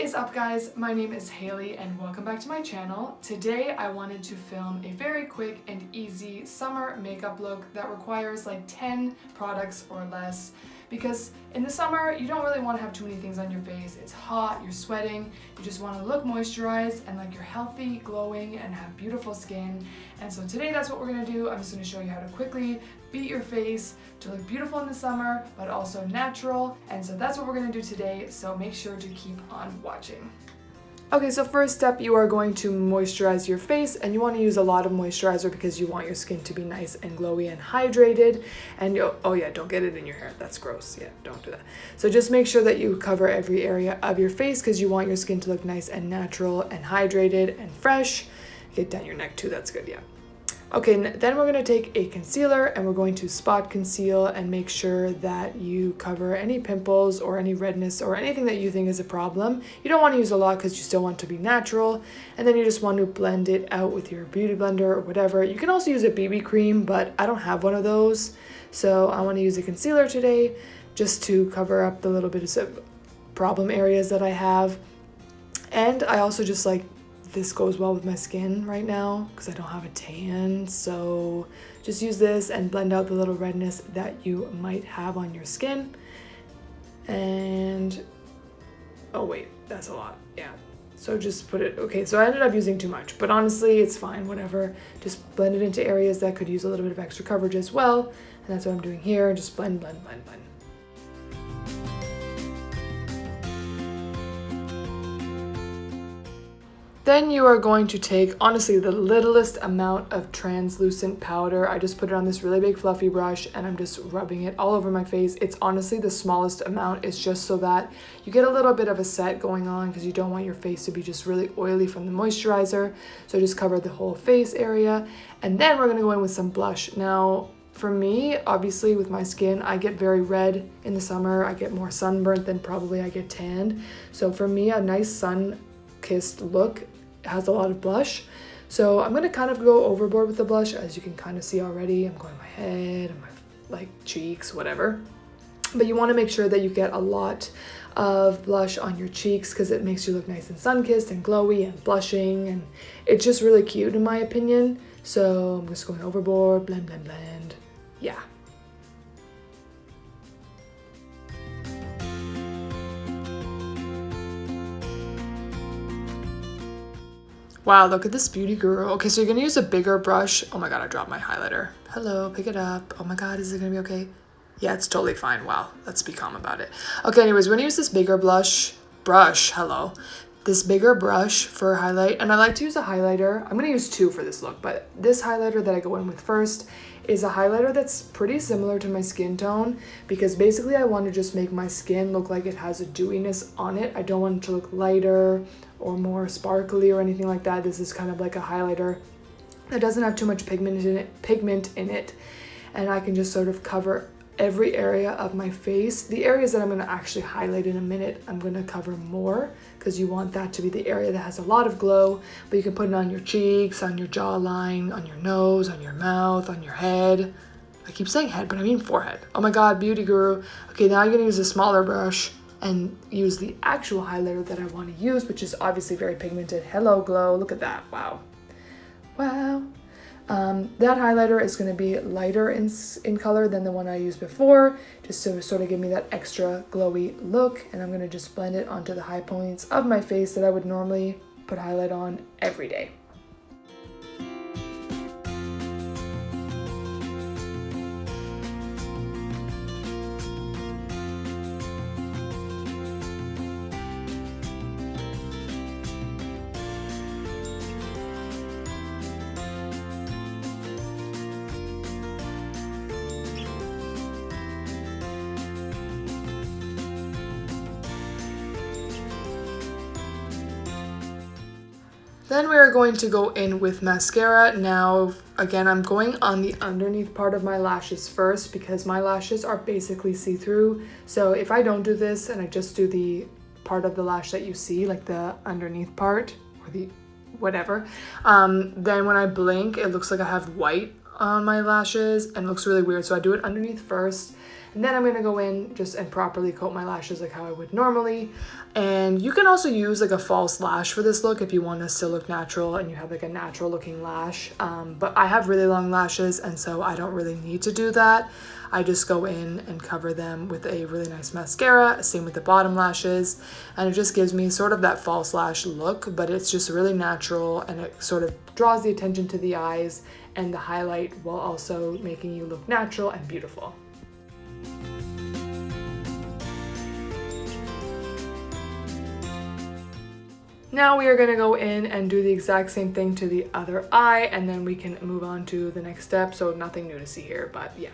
is up, guys? My name is Hailey and welcome back to my channel. Today I wanted to film a very quick and easy summer makeup look that requires like 10 products or less, because in the summer you don't really want to have too many things on your face. It's hot, you're sweating, you just want to look moisturized and like you're healthy, glowing, and have beautiful skin. And so today that's what we're going to do. I'm just going to show you how to quickly beat your face to look beautiful in the summer, but also natural. And so that's what we're going to do today, so make sure to keep on watching. Okay, so first step, you are going to moisturize your face, and you want to use a lot of moisturizer because you want your skin to be nice and glowy and hydrated. And oh yeah, don't get it in your hair. That's gross. Yeah, don't do that. So just make sure that you cover every area of your face because you want your skin to look nice and natural and hydrated and fresh. Get down your neck too. That's good. Yeah. Okay, then we're going to take a concealer and we're going to spot conceal and make sure that you cover any pimples or any redness or anything that you think is a problem. You don't want to use a lot because you still want to be natural, and then you just want to blend it out with your beauty blender or whatever. You can also use a BB cream, but I don't have one of those, so I want to use a concealer today just to cover up the little bit of problem areas that I have. And I also just like, this goes well with my skin right now because I don't have a tan, so just use this and blend out the little redness that you might have on your skin. And oh wait, that's a lot. Yeah, so just put it, okay, so I ended up using too much, but honestly it's fine, whatever. Just blend it into areas that could use a little bit of extra coverage as well, and that's what I'm doing here. Just blend, blend, blend, blend. Then you are going to take, honestly, the littlest amount of translucent powder. I just put it on this really big fluffy brush and I'm just rubbing it all over my face. It's honestly the smallest amount. It's just so that you get a little bit of a set going on because you don't want your face to be just really oily from the moisturizer. So just cover the whole face area. And then we're going to go in with some blush. Now, for me, obviously with my skin, I get very red in the summer. I get more sunburnt than probably I get tanned. So for me, a nice sun-kissed look has a lot of blush, so I'm gonna kind of go overboard with the blush, as you can kind of see already. I'm going my head and my like cheeks, whatever, but you want to make sure that you get a lot of blush on your cheeks because it makes you look nice and sun-kissed and glowy and blushing, and it's just really cute in my opinion. So I'm just going overboard, blend, blend, blend. Yeah. Wow, look at this beauty guru. Okay, so you're gonna use a bigger brush. Oh my God, I dropped my highlighter. Hello, pick it up. Oh my God, is it gonna be okay? Yeah, it's totally fine. Wow, let's be calm about it. Okay, anyways, we're gonna use this bigger brush, hello. This bigger brush for highlight, and I like to use a highlighter. I'm gonna use two for this look, but this highlighter that I go in with first is a highlighter that's pretty similar to my skin tone, because basically I want to just make my skin look like it has a dewiness on it. I don't want it to look lighter or more sparkly or anything like that. This is kind of like a highlighter that doesn't have too much pigment in it, and I can just sort of cover every area of my face. The areas that I'm going to actually highlight in a minute, I'm going to cover more because you want that to be the area that has a lot of glow, but you can put it on your cheeks, on your jawline, on your nose, on your mouth, on your head. I keep saying head, but I mean forehead. Oh my God, beauty guru. Okay, now I'm going to use a smaller brush and use the actual highlighter that I want to use, which is obviously very pigmented. Hello, glow. Look at that. Wow. Wow. That highlighter is going to be lighter in color than the one I used before, just to sort of give me that extra glowy look. And I'm going to just blend it onto the high points of my face that I would normally put highlight on every day. Then we are going to go in with mascara. Now, again, I'm going on the underneath part of my lashes first because my lashes are basically see-through. So if I don't do this and I just do the part of the lash that you see, like the underneath part or the whatever, then when I blink, it looks like I have white on my lashes and it looks really weird. So I do it underneath first, And then I'm gonna go in just and properly coat my lashes like how I would normally. And you can also use like a false lash for this look if you want to still look natural and you have like a natural looking lash. But I have really long lashes, and so I don't really need to do that. I just go in and cover them with a really nice mascara, same with the bottom lashes, and it just gives me sort of that false lash look, but it's just really natural and it sort of draws the attention to the eyes and the highlight while also making you look natural and beautiful. Now we are going to go in and do the exact same thing to the other eye, and then we can move on to the next step. So nothing new to see here, but yeah.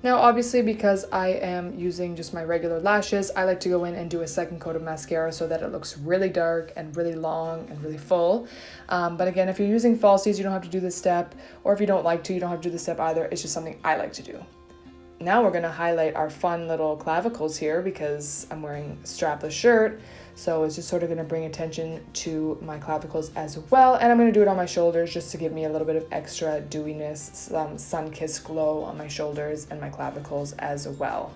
Now obviously, because I am using just my regular lashes, I like to go in and do a second coat of mascara so that it looks really dark and really long and really full. But again, if you're using falsies, you don't have to do this step, or if you don't like to, you don't have to do this step either. It's just something I like to do. Now we're going to highlight our fun little clavicles here because I'm wearing a strapless shirt. So it's just sort of going to bring attention to my clavicles as well. And I'm going to do it on my shoulders just to give me a little bit of extra dewiness, some sun-kissed glow on my shoulders and my clavicles as well.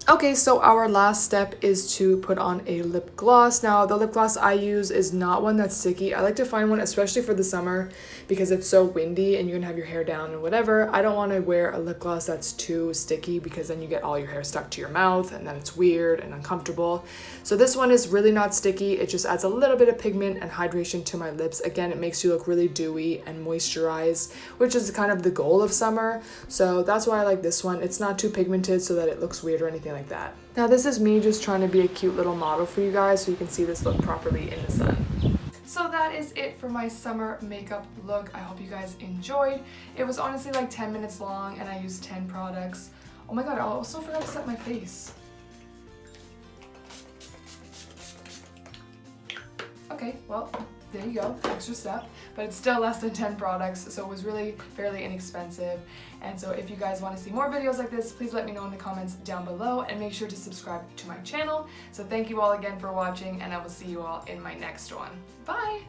Okay, so our last step is to put on a lip gloss. Now, the lip gloss I use is not one that's sticky. I like to find one, especially for the summer, because it's so windy and you're gonna have your hair down and whatever. I don't want to wear a lip gloss that's too sticky because then you get all your hair stuck to your mouth and then it's weird and uncomfortable. So this one is really not sticky. It just adds a little bit of pigment and hydration to my lips. Again, it makes you look really dewy and moisturized, which is kind of the goal of summer. So that's why I like this one. It's not too pigmented so that it looks weird or anything like that. Now this is me just trying to be a cute little model for you guys so you can see this look properly in the sun. So that is it for my summer makeup look. I hope you guys enjoyed. It was honestly like 10 minutes long and I used 10 products. Oh my god, I also forgot to set my face. Okay, well, there you go, extra step, but it's still less than 10 products, so it was really fairly inexpensive. And so if you guys want to see more videos like this, please let me know in the comments down below and make sure to subscribe to my channel. So thank you all again for watching, and I will see you all in my next one. Bye!